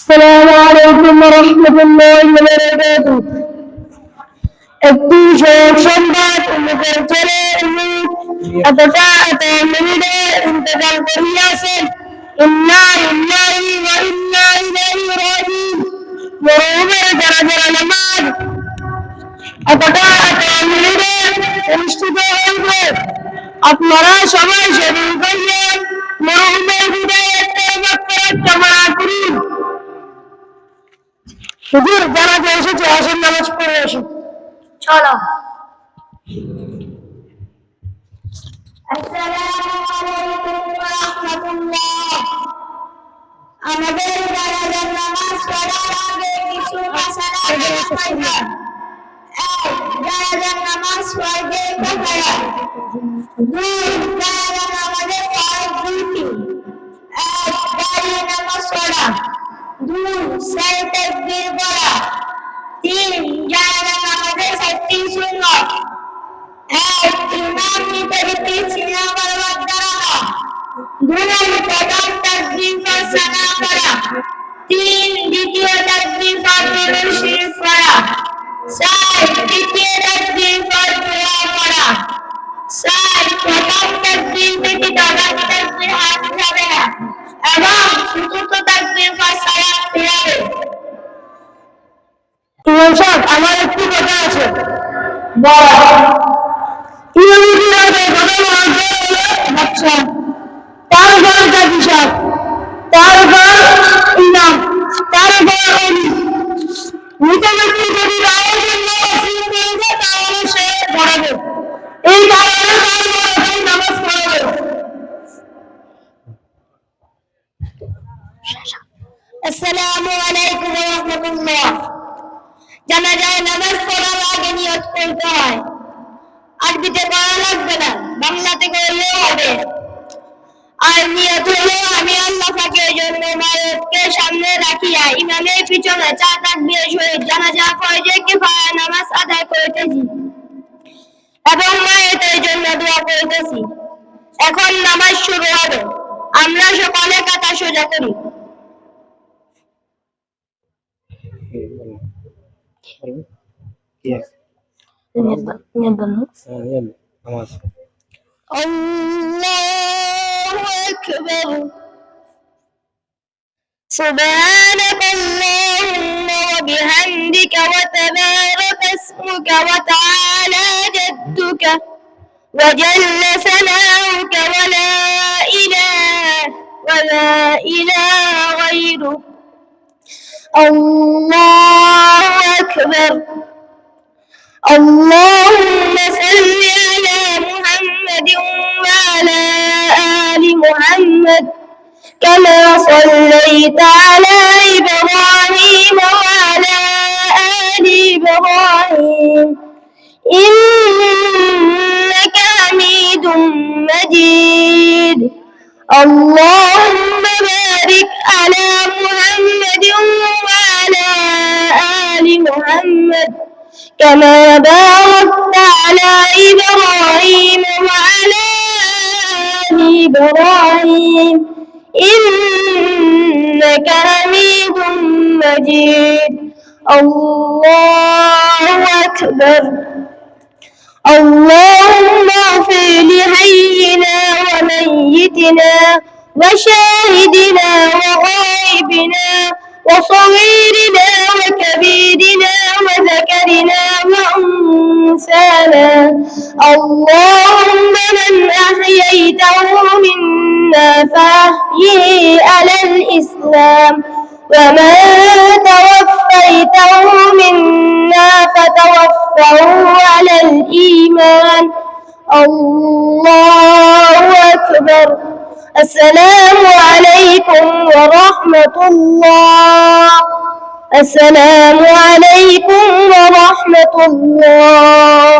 السلام عليكم ورحمة الله وبركاته. একটি সংবাদ চলে ইন্তেকাল করিয়াছেন। ইন্না লিল্লাহি ওয়া ইন্না ইলাইহি রাজিউন। মরহুমের জানাজার নামাজ অনুষ্ঠিত হইবে। আপনারা সবাই শরীর করিয়ে মরহুমের হৃদয়ের মাগফিরাত কামনা করুন। হুজুর জানাজা এসেছে, আসেন নামাজ পড়ে আসুন। চলো। আমাদের জানাজার নামাজ পড়ার আগে কিছু মাসালা জানাজার নামাজ পড়বে কাফারা। দুই, জানাজার নামাজের ফরজ দুটি। এক, দাঁড়িয়ে নামাজ পড়া। দুই, সারি তাকবীর পড়া। তিন, জানাজার নামাজের চারটি সুন্নাত। এক, ইমাম নির্ধারিত সিনা বরাবর দাঁড়ানো। দুই, প্রথম তাকবীর পর সালাম পড়া। তিন, দ্বিতীয় তাকবীর পর দুরূদ শরীফ পড়া। চার, তৃতীয় তাকবীর পর দোয়া পড়া। চার, প্রথম তাকবীর ব্যতীত বাকি তাকবীর হাত উঠাবে না এবং চতুর্থ তাকবীর পর সালাম ফিরাবে। ইমাম সাহেব, আমার একটু কথা আছে। বাচ্চা তারপর কাজী সাহেব, তারপর ইমাম, তারপর মৃত ব্যক্তি যদি রায়ের জন্য ওসিয়ত করে তাহলে সে পড়াবে। এই কারণে নামাজ পড়াবে। আসসালামু আলাইকুম ওয়া রাহমাতুল্লাহ। জানাজায় নামাজ পড়ার আগে নিয়ত করতে হয়। আরবিতে করা লাগবে না, বাংলাতে করলেও হবে। আর নিয়ত হলো আমি আল্লাহ পাকের জন্য মায়েরকে সামনে রাখিয়া ইমামের পিছনে 4 তাকবীরের সহিত জানাজা ফরজে কিফায়া নামাজ আদায় করিতেছি এবং মায়ের জন্য দোয়া করিতেছি। এখন নামাজ শুরু হবে। আমরা সকলে কাতার সোজা করি। আল্লাহু আকবার। سبحانك اللهم وبحمدك وتبارك اسمك وتعالى جدك وجل ثناؤك ولا إله غيرك. الله أكبر. اللهم صل على محمد وعلى آل محمد كما صليت على إبراهيم وعلى آل إبراهيم إنك حميد مجيد. اللهم بارك على محمد وعلى آل محمد كما باركت على إبراهيم وعلى آل إبراهيم إنك حميد مجيد. الله أكبر. اللهم اغفر لحينا وميتنا وشاهدنا وغائبنا وصغيرنا وكبيرنا وذكرنا وأنثانا. اللهم من أحييته منا فأحيه على الإسلام ومن توفيته منا فتوفه على الإيمان. الله أكبر. السلام عليكم ورحمة الله. السلام عليكم ورحمة الله.